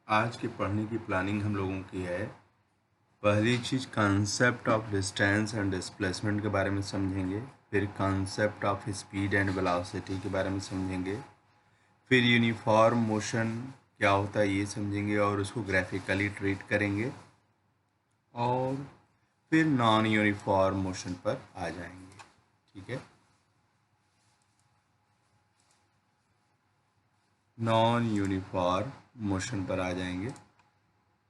आज के पढ़ने की प्लानिंग हम लोगों की है। पहली चीज़ concept of distance and displacement के बारे में समझेंगे, फिर concept of speed and velocity के बारे में समझेंगे, फिर यूनिफॉर्म मोशन क्या होता है ये समझेंगे और उसको ग्राफिकली ट्रीट करेंगे, और फिर नॉन यूनिफॉर्म मोशन पर आ जाएंगे। ठीक है, नॉन यूनिफॉर्म मोशन पर आ जाएंगे।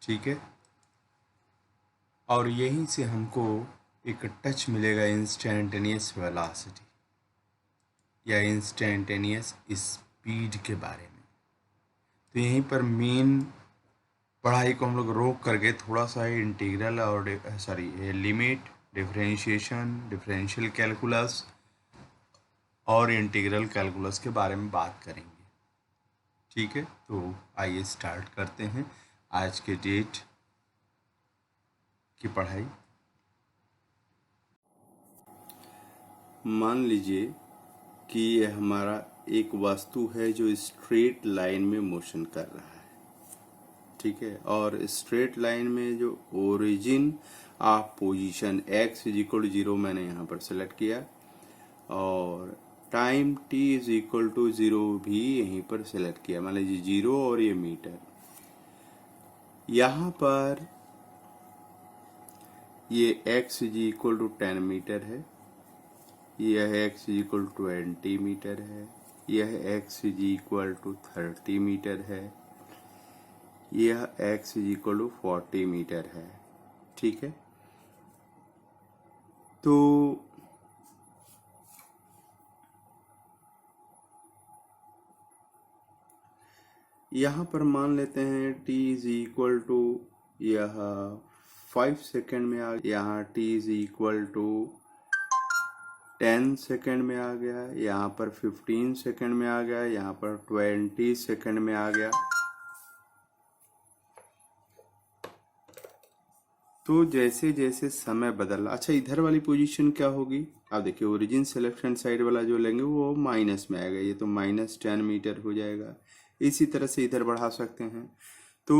ठीक है, और यहीं से हमको एक टच मिलेगा इंस्टेंटेनियस वेलोसिटी या इंस्टेंटेनियस स्पीड के बारे में। तो यहीं पर मेन पढ़ाई को हम लोग रोक करके थोड़ा सा इंटीग्रल और लिमिट, डिफरेंशिएशन, डिफरेंशियल कैलकुलस और इंटीग्रल कैलकुलस के बारे में बात करेंगे। ठीक है, तो आइए स्टार्ट करते हैं आज के डेट की पढ़ाई। मान लीजिए कि ये हमारा एक वस्तु है जो स्ट्रेट लाइन में मोशन कर रहा है। ठीक है, और स्ट्रेट लाइन में जो origin of position x is equal to 0 मैंने यहाँ पर सेलेक्ट किया, और time t is equal to 0 भी यहीं पर सेलेक्ट किया। मान लीजिए 0 और ये मीटर। यहाँ पर ये x is equal to 10 metre है, यह x is equal to 20 metre है, यह x is equal to 30 metre है, यह x is equal to 40 metre है। ठीक है, तो यहाँ पर मान लेते हैं t इज इक्वल टू यह 5 सेकेंड में आ गया, यहाँ t is equal to 10 second में आ गया, यहाँ पर 15 सेकेंड में आ गया, यहाँ पर 20 सेकेंड में आ गया। तो जैसे जैसे समय बदल, अच्छा इधर वाली पोजीशन क्या होगी, आप देखिए ओरिजिन से लेफ्ट हैंड साइड वाला जो लेंगे वो माइनस में आएगा, ये तो -10 मीटर हो जाएगा। इसी तरह से इधर बढ़ा सकते हैं। तो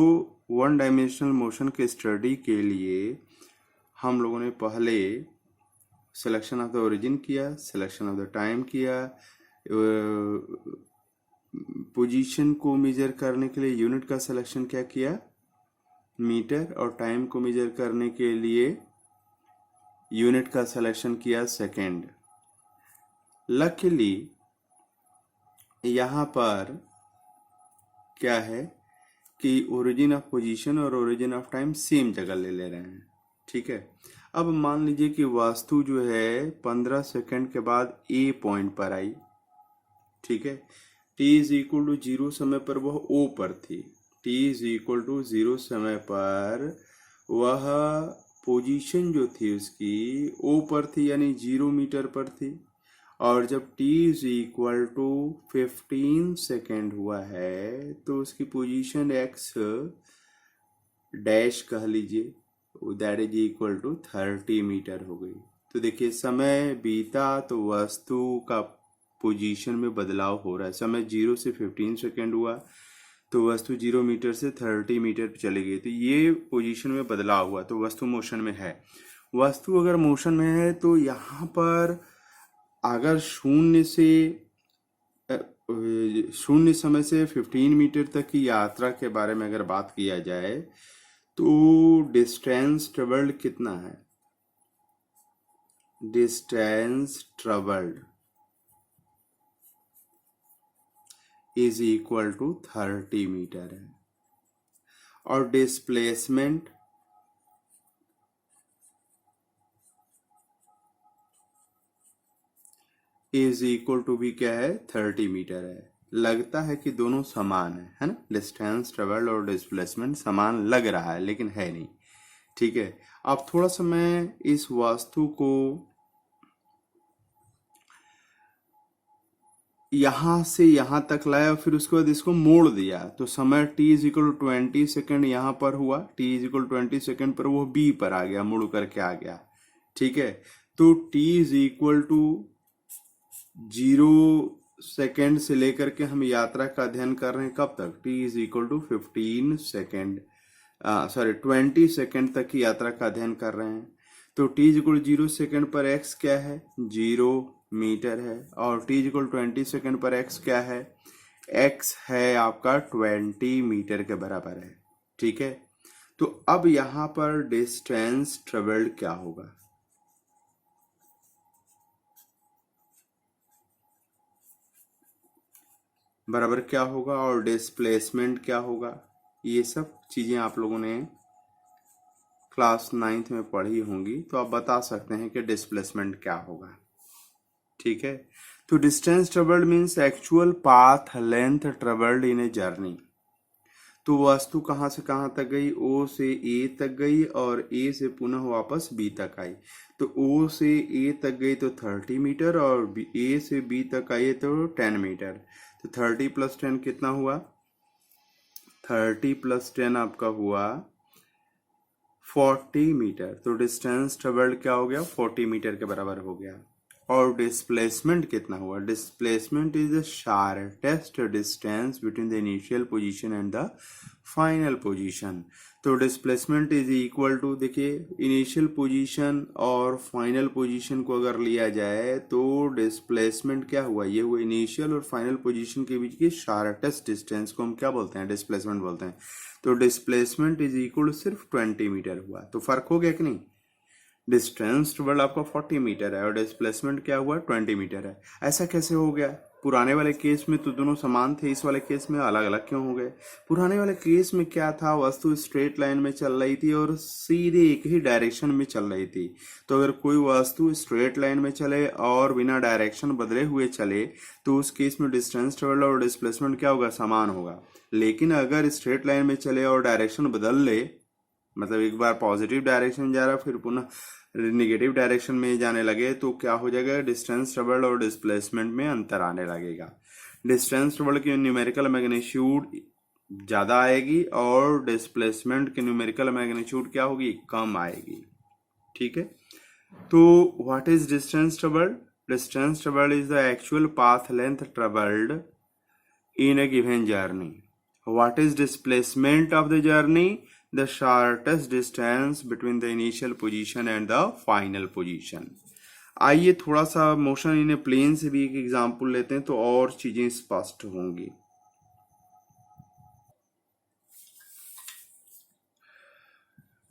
वन डायमेंशनल मोशन के स्टडी के लिए हम लोगों ने पहले सिलेक्शन ऑफ द ओरिजिन किया, सिलेक्शन ऑफ द टाइम किया, पोजीशन को मेजर करने के लिए यूनिट का सिलेक्शन क्या किया, मीटर, और टाइम को मेजर करने के लिए यूनिट का सिलेक्शन किया सेकेंड। लकीली यहाँ पर क्या है कि ओरिजिन ऑफ पोजीशन और ओरिजिन ऑफ टाइम सेम जगह ले रहे हैं। ठीक है, अब मान लीजिए कि वस्तु जो है 15 सेकंड के बाद ए पॉइंट पर आई। ठीक है, t इज इक्वल टू 0 समय पर वह O पर थी। t इज इक्वल टू 0 समय पर वह पोजीशन जो थी उसकी O पर थी, यानी 0 मीटर पर थी। और जब t is equal to 15 second हुआ है तो उसकी पोजीशन x डैश कह लीजिए, that is equal to 30 metre हो गई। तो देखिए समय बीता तो वस्तु का पोजीशन में बदलाव हो रहा है। समय 0 से 15 सेकेंड हुआ तो वस्तु 0 मीटर से 30 मीटर पे चली गई, तो ये पोजीशन में बदलाव हुआ, तो वस्तु मोशन में है। वस्तु अगर मोशन में है तो यहाँ पर अगर शून्य समय से 15 मीटर तक की यात्रा के बारे में अगर बात किया जाए तो डिस्टेंस ट्रेवल्ड कितना है, distance travelled is equal to 30 metre है, और डिस्प्लेसमेंट इज इक्वल टू भी क्या है, 30 मीटर है। लगता है कि दोनों समान है ना, डिस्टेंस ट्रेवल्ड और डिस्प्लेसमेंट समान लग रहा है लेकिन है नहीं। ठीक है, अब थोड़ा सा मैं इस वस्तु को यहाँ से यहाँ तक लाया, फिर उसके बाद इसको मोड़ दिया, तो समय t is equal to 20 second यहाँ पर हुआ, t is equal to 20 second पर वो B पर आ गया, मुड़ करके आ गया। ठीक है, तो t is equal to 0 second से लेकर के हम यात्रा का अध्ययन कर रहे हैं कब तक, t is equal to 15 second, sorry 20 second तक की यात्रा का अध्ययन कर रहे हैं। तो t इज इक्वल 0 सेकेंड पर x क्या है, 0 मीटर है, और t इज इक्वल 20 सेकेंड पर x क्या है, x है आपका 20 मीटर के बराबर है। ठीक है, तो अब यहाँ पर डिस्टेंस ट्रेवल्ड क्या होगा, बराबर क्या होगा, और डिस्प्लेसमेंट क्या होगा, ये सब चीजें आप लोगों ने क्लास 9th में पढ़ी होंगी, तो आप बता सकते हैं कि डिस्प्लेसमेंट क्या होगा। ठीक है, तो distance travelled means actual path length travelled in a journey. तो वस्तु कहाँ से कहाँ तक गई, ओ से ए तक गई और ए से पुनः वापस बी तक आई। तो ओ से ए तक गई तो 30 मीटर, और ए से बी तक आई तो 10 मीटर। तो 30 + 10 कितना हुआ, 30 + 10 आपका हुआ 40 मीटर। तो डिस्टेंस ट्रेवल्ड क्या हो गया, 40 मीटर के बराबर हो गया। और डिस्प्लेसमेंट कितना हुआ, displacement is the shortest distance between the initial position and the final position. तो डिस्प्लेसमेंट इज इक्वल टू, देखिए इनिशियल पोजीशन और फाइनल पोजीशन को अगर लिया जाए तो डिस्प्लेसमेंट क्या हुआ, ये हुआ इनिशियल और फाइनल पोजीशन के बीच की शार्टेस्ट डिस्टेंस को हम क्या बोलते हैं, डिस्प्लेसमेंट बोलते हैं। तो डिस्प्लेसमेंट इज इक्वल सिर्फ 20 मीटर हुआ। तो फर्क हो गया कि नहीं, डिस्टेंस ट्रेवल्ड आपका 40 मीटर है और डिस्प्लेसमेंट क्या हुआ, 20 मीटर है। ऐसा कैसे हो गया, पुराने वाले केस में तो दोनों समान थे, इस वाले केस में अलग अलग क्यों हो गए। पुराने वाले केस में क्या था, वस्तु स्ट्रेट लाइन में चल रही थी और सीधे एक ही डायरेक्शन में चल रही थी। तो अगर कोई वस्तु स्ट्रेट लाइन में चले और बिना डायरेक्शन बदले हुए चले तो उस केस में डिस्टेंस ट्रेवल्ड और डिस्प्लेसमेंट क्या होगा, समान होगा। लेकिन अगर स्ट्रेट लाइन में चले और डायरेक्शन बदल ले, मतलब एक बार पॉजिटिव डायरेक्शन जा रहा फिर पुनः निगेटिव डायरेक्शन में जाने लगे, तो क्या हो जाएगा, डिस्टेंस ट्रेवल्ड और डिस्प्लेसमेंट में अंतर आने लगेगा। डिस्टेंस ट्रेवल्ड की न्यूमेरिकल मैग्नीट्यूड ज़्यादा आएगी और डिस्प्लेसमेंट की न्यूमेरिकल मैग्नीट्यूड क्या होगी, कम आएगी। ठीक है, तो what is distance travelled, distance travelled is the actual path length travelled in a given journey. What is displacement of the journey? The shortest distance between the initial position and the final position. आइए थोड़ा सा motion in A plane से भी एक example लेते हैं तो और चीजें स्पष्ट होंगी।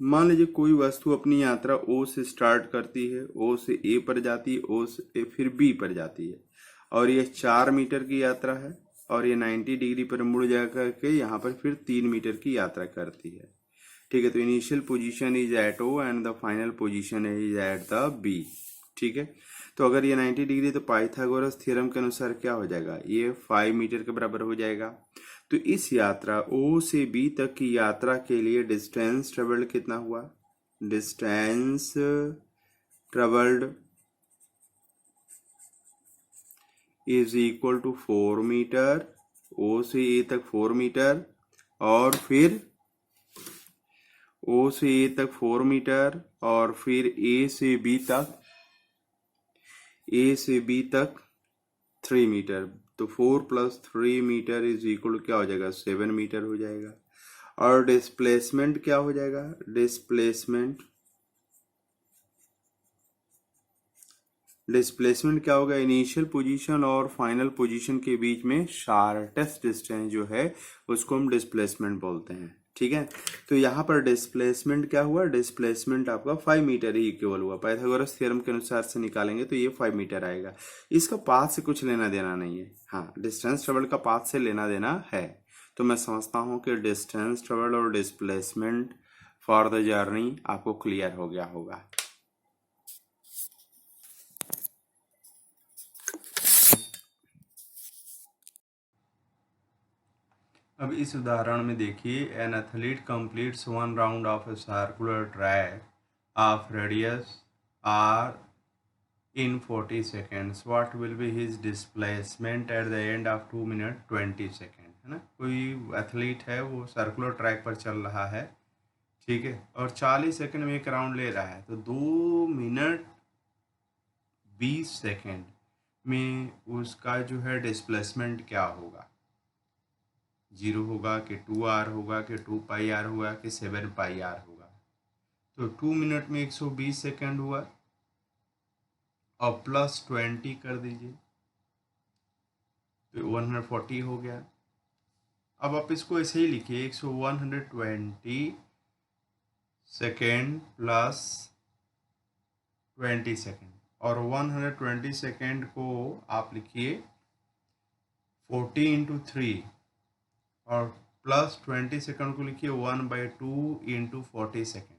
मान लीजिए कोई वस्तु अपनी यात्रा ओ से स्टार्ट करती है, ओ से ए पर जाती है, ओ से फिर बी पर जाती है, और ये 4 मीटर की यात्रा है, और ये 90 डिग्री पर मुड़ जा करके यहाँ पर फिर 3 मीटर की यात्रा करती है। ठीक है, तो initial position is at O and the final position is at the B. ठीक है, तो अगर ये 90 डिग्री तो पाइथागोरस थ्योरम के अनुसार क्या हो जाएगा, ये 5 मीटर के बराबर हो जाएगा। तो इस यात्रा ओ से बी तक की यात्रा के लिए डिस्टेंस ट्रेवल्ड कितना हुआ, distance travelled is equal to 4 metre, O से ए तक 4 मीटर, और फिर ओ से ए तक 4 मीटर, और फिर ए से बी तक 3 मीटर। तो 4 + 3 मीटर इज इक्वल क्या हो जाएगा, 7 मीटर हो जाएगा। और डिस्प्लेसमेंट क्या हो जाएगा, डिस्प्लेसमेंट क्या होगा, इनिशियल पोजीशन और फाइनल पोजीशन के बीच में शार्टेस्ट डिस्टेंस जो है उसको हम डिस्प्लेसमेंट बोलते हैं। ठीक है, तो यहाँ पर डिस्प्लेसमेंट क्या हुआ, डिस्प्लेसमेंट आपका 5 मीटर ही इक्वल हुआ। पाइथागोरस थ्योरम के अनुसार से निकालेंगे तो ये 5 मीटर आएगा। इसका पाथ से कुछ लेना देना नहीं है, हाँ डिस्टेंस ट्रेवल का पाथ से लेना देना है। तो मैं समझता हूँ कि डिस्टेंस ट्रेवल और डिस्प्लेसमेंट फॉर द जर्नी आपको क्लियर हो गया होगा। अब इस उदाहरण में देखिए, an athlete completes 1 round of a circular track of radius R in 40 seconds. What will be his displacement at the end of 2 minutes 20 seconds? है ना, कोई एथलीट है वो सर्कुलर ट्रैक पर चल रहा है, ठीक है, और 40 सेकंड में एक राउंड ले रहा है, तो 2 मिनट 20 सेकंड में उसका जो है डिस्प्लेसमेंट क्या होगा, 0 होगा कि 2r होगा कि 2πr होगा कि 7πr होगा। तो 2 मिनट में 120 सेकेंड हुआ और प्लस 20 कर दीजिए तो 140 हो गया। अब आप इसको ऐसे ही लिखिए 120 सेकेंड प्लस 20 सेकेंड, और 120 सेकेंड को आप लिखिए 40 इंटू 3 और प्लस 20 सेकेंड को लिखिए 1/2 इंटू 40 सेकेंड।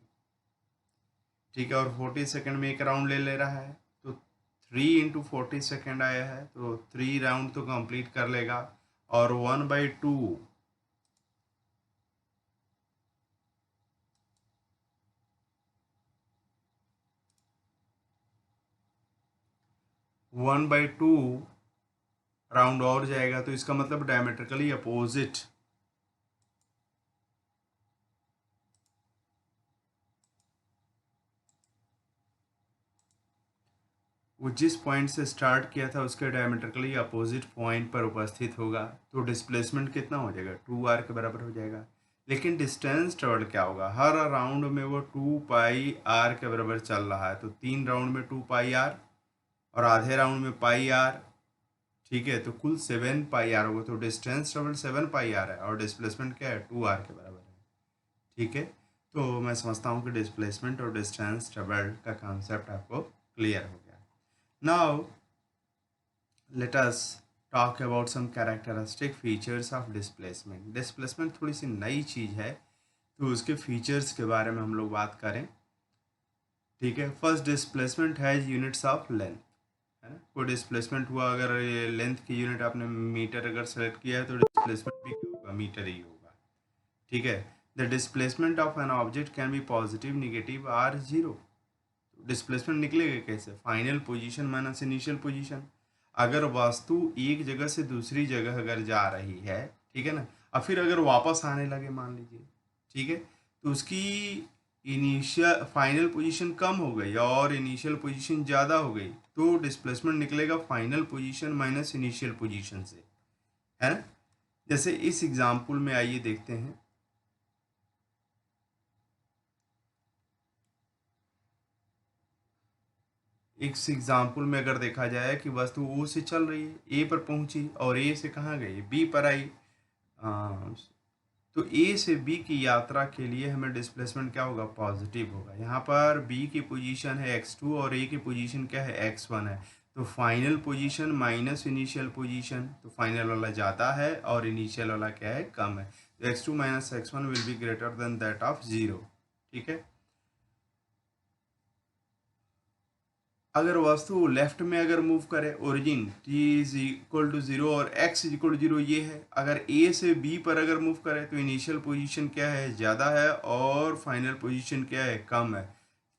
ठीक है, और 40 सेकेंड में एक राउंड ले रहा है तो 3 इंटू 40 सेकेंड आया है, तो 3 राउंड तो कंप्लीट कर लेगा। और 1/2 1/2 राउंड और जाएगा, तो इसका मतलब डायमेट्रिकली अपोजिट वो जिस पॉइंट से स्टार्ट किया था उसके डायमेट्रिकली अपोजिट पॉइंट पर उपस्थित होगा। तो डिस्प्लेसमेंट कितना हो जाएगा, 2r के बराबर हो जाएगा। लेकिन डिस्टेंस ट्रेवल क्या होगा, हर राउंड में वो 2πr के बराबर चल रहा है, तो 3 राउंड में 2πr और आधे राउंड में πr। ठीक है, तो कुल 7πr होगा। तो डिस्टेंस ट्रेवल 7πr है और डिस्प्लेसमेंट क्या है, 2r के बराबर है। ठीक है, तो मैं समझता हूँ कि डिस्प्लेसमेंट और डिस्टेंस ट्रेवल का कॉन्सेप्ट आपको क्लियर हो गया। Now let us talk about some characteristic features of displacement। Displacement थोड़ी सी नई चीज़ है, तो उसके फीचर्स के बारे में हम लोग बात करें। ठीक है, first displacement has units of length, है ना। कोई डिस्प्लेसमेंट हुआ, अगर लेंथ की यूनिट आपने मीटर अगर सेलेक्ट किया है तो डिस्प्लेसमेंट भी क्या होगा, मीटर ही होगा। ठीक है, the displacement of an object can be positive, negative or zero. Displacement निकलेगा कैसे, final position minus initial position. अगर वस्तु एक जगह से दूसरी जगह अगर जा रही है, ठीक है ना, और फिर अगर वापस आने लगे मान लीजिए, ठीक है, तो उसकी इनिशियल फाइनल पोजीशन कम हो गई और इनिशियल पोजीशन ज़्यादा हो गई, तो डिस्प्लेसमेंट निकलेगा final position minus initial position से, है ना। जैसे इस एग्जाम्पल में आइए देखते हैं। इस एग्जाम्पल में अगर देखा जाए कि वस्तु ओ से चल रही है, ए पर पहुंची और ए से कहाँ गई, बी पर आई। तो ए से बी की यात्रा के लिए हमें डिस्प्लेसमेंट क्या होगा, पॉजिटिव होगा। यहाँ पर बी की पोजीशन है x2 और ए की पोजीशन क्या है, x1 है। तो final position minus initial position, तो फाइनल वाला ज़्यादा है और इनिशियल वाला क्या है, कम है। तो x2 minus x1 will be greater than that of 0। ठीक है, अगर वस्तु लेफ्ट में अगर मूव करे, origin t is equal to 0 और x इज इक्वल टू 0 ये है। अगर a से b पर अगर मूव करे तो इनिशियल पोजीशन क्या है, ज़्यादा है और फाइनल पोजीशन क्या है, कम है।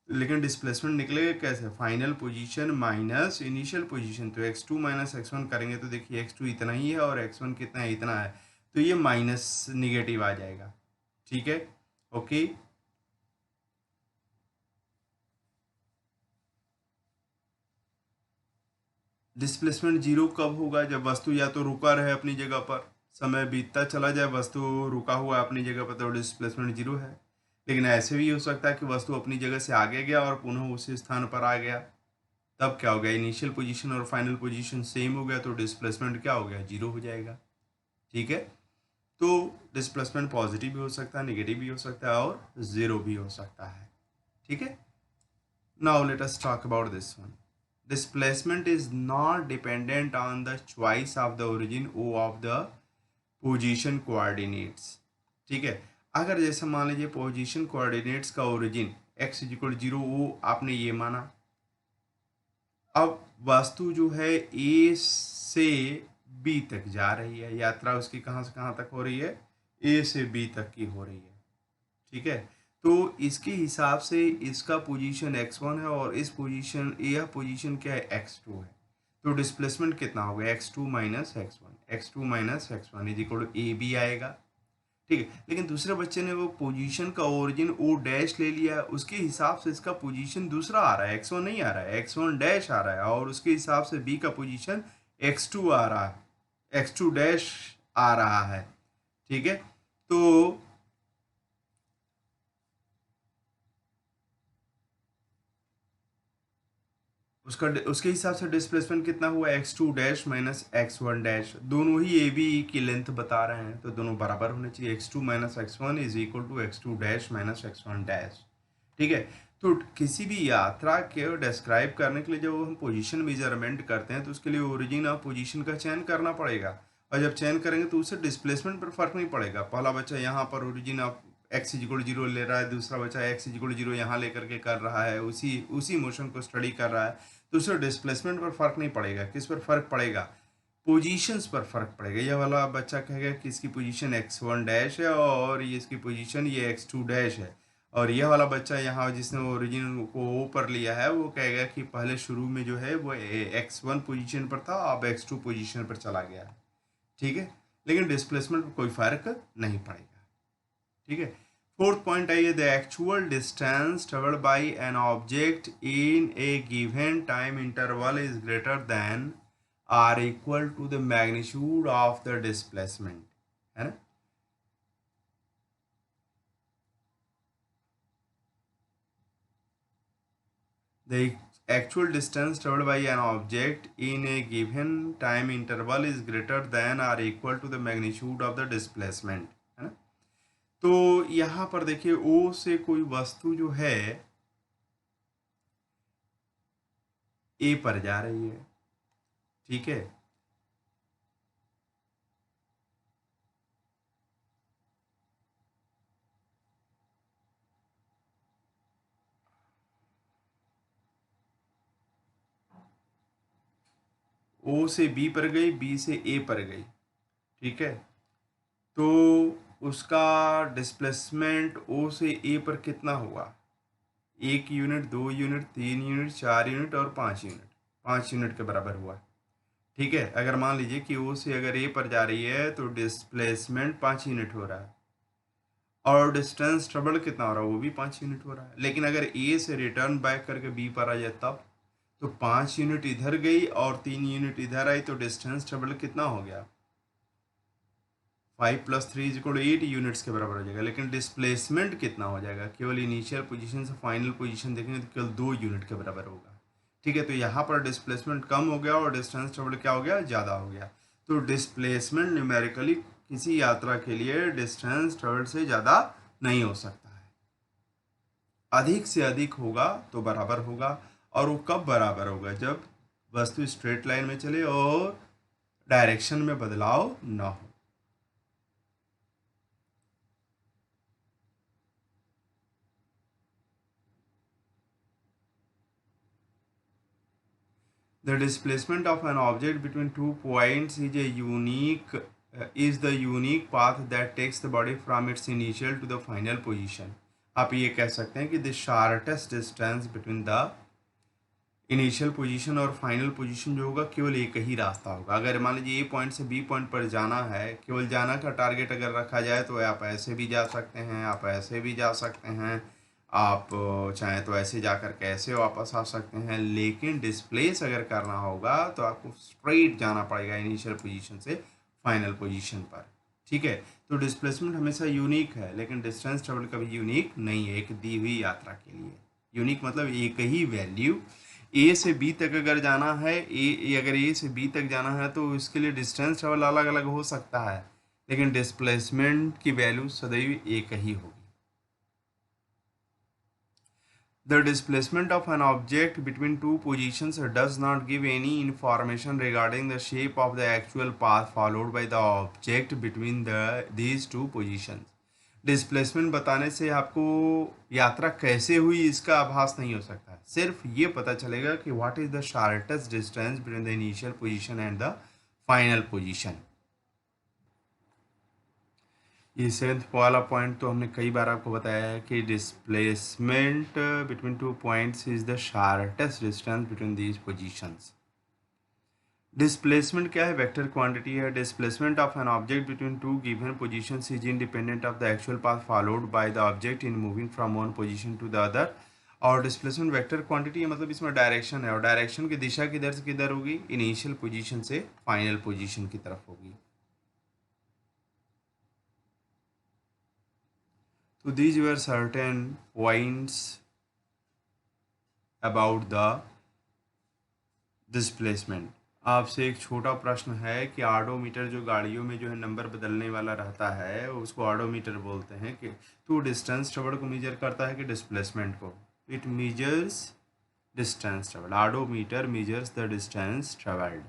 लेकिन डिस्प्लेसमेंट निकलेगा कैसे, final position minus initial position. तो x2 माइनस x1 करेंगे तो देखिए x2 इतना ही है और x1 कितना है, इतना है, तो ये माइनस निगेटिव आ जाएगा। ठीक है, ओके। डिस्प्लेसमेंट जीरो कब होगा, जब वस्तु या तो रुका रहे अपनी जगह पर, समय बीतता चला जाए, वस्तु रुका हुआ अपनी जगह पर, तो डिस्प्लेसमेंट जीरो है। लेकिन ऐसे भी हो सकता है कि वस्तु अपनी जगह से आगे गया और पुनः उसी स्थान पर आ गया, तब क्या हो गया, इनिशियल पोजीशन और फाइनल पोजीशन सेम हो गया, तो डिस्प्लेसमेंट क्या हो गया, जीरो हो जाएगा। ठीक है, तो डिस्प्लेसमेंट पॉजिटिव भी हो सकता है, नेगेटिव भी हो सकता है और जीरो भी हो सकता है। ठीक है, now let us talk about this one. Displacement is not dependent on the choice of the origin o of the position coordinates। ठीक है, अगर जैसे मान लीजिए पोजीशन कोऑर्डिनेट्स का ओरिजिन x इक्वल 0 ओ आपने ये माना। अब वस्तु जो है a से b तक जा रही है, यात्रा उसकी कहाँ से कहाँ तक हो रही है, a से b तक की हो रही है। ठीक है, तो इसके हिसाब से इसका पोजीशन x1 है और इस पोजीशन, यह पोजीशन क्या है, x2 है। तो डिस्प्लेसमेंट कितना होगा, x2 minus x1, x2 minus x1 is equal to A B आएगा। ठीक है। लेकिन दूसरे बच्चे ने वो पोजीशन का ओरिजिन ओ डैश ले लिया है, उसके हिसाब से इसका पोजीशन दूसरा आ रहा है, x1 नहीं आ रहा है, x1 डैश आ रहा है, और उसके हिसाब से b का पोजीशन x2 आ रहा है, x2 डैश आ रहा है। ठीक है, तो उसके हिसाब से डिस्प्लेसमेंट कितना हुआ, x2 dash minus x1 dash, दोनों ही ए बी की लेंथ बता रहे हैं तो दोनों बराबर होने चाहिए, x2 minus x1 is equal to x2 dash minus x1 dash. ठीक है, तो किसी भी यात्रा के डिस्क्राइब करने के लिए जब हम पोजीशन मेजरमेंट करते हैं तो उसके लिए ओरिजिन ऑफ पोजीशन का चयन करना पड़ेगा, और जब चयन करेंगे तो उससे डिस्प्लेसमेंट पर फर्क नहीं पड़ेगा। पहला बच्चा यहाँ पर origin of X is equal zero ले रहा है, दूसरा बच्चा एक्स इजिकल जीरो यहाँ लेकर के कर रहा है, उसी उसी मोशन को स्टडी कर रहा है, तो उससे डिस्प्लेसमेंट पर फर्क नहीं पड़ेगा। किस पर फर्क पड़ेगा, पोजीशंस पर फर्क पड़ेगा। ये वाला बच्चा कहेगा कि इसकी पोजीशन x1 डैश है और ये इसकी पोजीशन ये x2 डैश है, और यह वाला बच्चा यहाँ जिसने ओरिजिन को ओ पर लिया है वो कहेगा कि पहले शुरू में जो है वो x1 पोजीशन पर था, अब x2 पोजीशन पर चला गया है। ठीक है, लेकिन डिस्प्लेसमेंट पर कोई फर्क नहीं पड़ेगा। ठीक है, फोर्थ पॉइंट आइए, the actual distance travelled by an object in a given time interval is greater than or equal to the magnitude of the displacement, है ना। The actual distance traveled by an object in a given time interval is greater than or equal to the magnitude of the displacement, है ना। तो यहाँ पर देखिए ओ से कोई वस्तु जो है ए पर जा रही है, ठीक है, ओ से बी पर गई, बी से ए पर गई, ठीक है, तो उसका डिस्प्लेसमेंट ओ से ए पर कितना हुआ, 1 यूनिट, 2 यूनिट, 3 यूनिट, 4 यूनिट और 5 यूनिट, 5 यूनिट के बराबर हुआ। ठीक है, अगर मान लीजिए कि ओ से अगर ए पर जा रही है तो डिस्प्लेसमेंट 5 यूनिट हो रहा है, और डिस्टेंस ट्रेवल कितना हो रहा है, वो भी 5 यूनिट हो रहा है। लेकिन अगर ए से रिटर्न बैक करके बी पर आ जाए तब, तो 5 यूनिट इधर गई और 3 यूनिट इधर आई, तो डिस्टेंस ट्रेवल कितना हो गया, 5 + 3 = 8 यूनिट्स के बराबर हो जाएगा। लेकिन डिस्प्लेसमेंट कितना हो जाएगा, केवल इनिशियल पोजीशन से फाइनल पोजीशन देखेंगे तो केवल 2 यूनिट के बराबर होगा। ठीक है, तो यहाँ पर डिस्प्लेसमेंट कम हो गया और डिस्टेंस ट्रेवल क्या हो गया, ज़्यादा हो गया। तो डिस्प्लेसमेंट न्यूमेरिकली किसी यात्रा के लिए डिस्टेंस ट्रेवल से ज़्यादा नहीं हो सकता है, अधिक से अधिक होगा तो बराबर होगा। और वो कब बराबर होगा, जब वस्तु स्ट्रेट लाइन में चले और डायरेक्शन में बदलाव ना हो। The displacement of an object between 2 points is the unique path that takes the body from its initial to the final position. आप ये कह सकते हैं कि the shortest distance between the initial position और फाइनल पोजीशन जो होगा केवल एक ही रास्ता होगा। अगर मान लीजिए ए पॉइंट से बी पॉइंट पर जाना है, केवल जाना का टारगेट अगर रखा जाए तो आप ऐसे भी जा सकते हैं, आप ऐसे भी जा सकते हैं, आप चाहें तो ऐसे जा कर के ऐसे वापस आ सकते हैं। लेकिन डिस्प्लेस अगर करना होगा तो आपको स्ट्रेट जाना पड़ेगा इनिशियल पोजीशन से फाइनल पोजीशन पर। ठीक है, तो डिस्प्लेसमेंट हमेशा यूनिक है, लेकिन डिस्टेंस ट्रेवल कभी यूनिक नहीं है एक दी हुई यात्रा के लिए। यूनिक मतलब एक ही वैल्यू, ए से बी तक अगर जाना है, अगर ए से बी तक जाना है तो इसके लिए डिस्टेंस ट्रेवल अलग अलग हो सकता है, लेकिन डिस्प्लेसमेंट की वैल्यू सदैव एक ही होगी। The displacement of an object between two positions does not give any information regarding the shape of the actual path followed by the object between these two positions. Displacement बताने से आपको यात्रा कैसे हुई इसका आभास नहीं हो सकता, सिर्फ ये पता चलेगा कि what is the shortest distance between the initial position and the final position. ये सेवेंथ वाला पॉइंट तो हमने कई बार आपको बताया है कि displacement between 2 points is the shortest distance between these positions. Displacement क्या है? वेक्टर क्वांटिटी है। Displacement of an object between two given positions is independent of the actual path followed by the object in moving from one position to the other. और displacement vector quantity है, मतलब इसमें direction है, और direction की दिशा किधर से किधर होगी? इनिशियल पोजीशन से फाइनल पोजीशन की तरफ होगी। तो these were certain points about the displacement. आपसे एक छोटा प्रश्न है कि ऑडोमीटर जो गाड़ियों में जो है नंबर बदलने वाला रहता है उसको ऑडोमीटर बोलते हैं, कि तो डिस्टेंस ट्रेवल्ड को मेजर करता है कि डिस्प्लेसमेंट को? It measures distance travelled. Odometer measures the distance travelled.